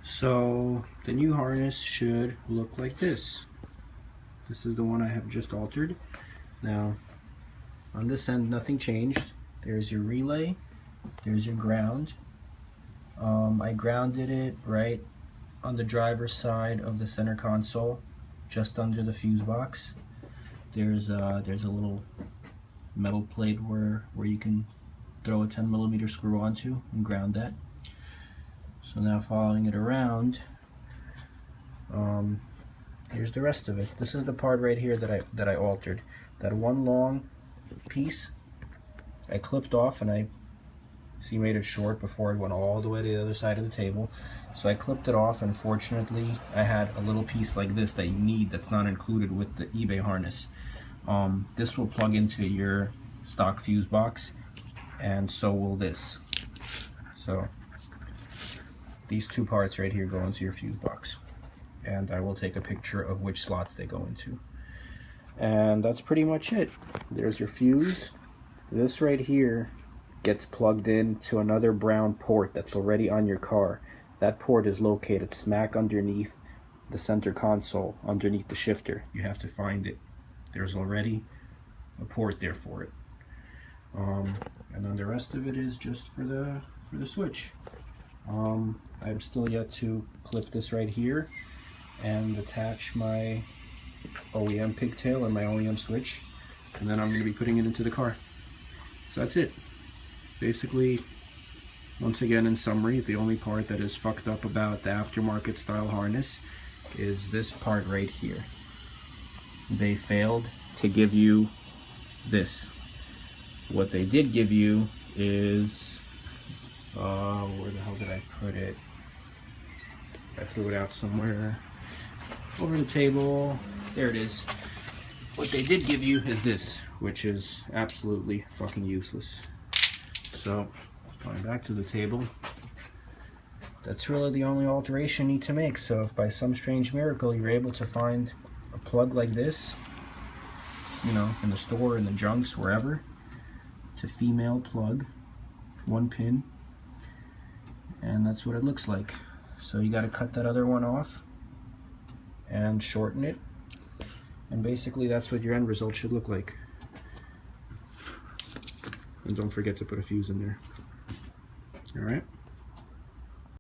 So the new harness should look like this. This is the one I have just altered. Now on this end nothing changed. There's your relay, there's your ground. I grounded it right on the driver's side of the center console, just under the fuse box. There's a little metal plate where you can throw a 10mm screw onto and ground that. So now following it around, here's the rest of it. This is the part right here that I altered. That one long piece I clipped off, and I made it short before it went all the way to the other side of the table. So I clipped it off, and fortunately I had a little piece like this that you need that's not included with the eBay harness. This will plug into your stock fuse box, and so will this. So these two parts right here go into your fuse box, and I will take a picture of which slots they go into. And that's pretty much it. There's your fuse. This right here gets plugged into another brown port that's already on your car. That port is located smack underneath the center console, underneath the shifter. You have to find it. There's already a port there for it. And then the rest of it is just for the switch. I'm still yet to clip this right here and attach my OEM pigtail and my OEM switch, and then I'm going to be putting it into the car. So that's it. Basically, once again, in summary, the only part that is fucked up about the aftermarket style harness is this part right here. They failed to give you this. What they did give you is, where the hell did I put it? I threw it out somewhere. Over the table. There it is. What they did give you is this, which is absolutely fucking useless. So, going back to the table, that's really the only alteration you need to make. So if by some strange miracle you're able to find a plug like this, you know, in the store, in the junks, wherever, it's a female plug, 1 pin, and that's what it looks like. So you got to cut that other one off and shorten it, and basically that's what your end result should look like. And don't forget to put a fuse in there. Alright?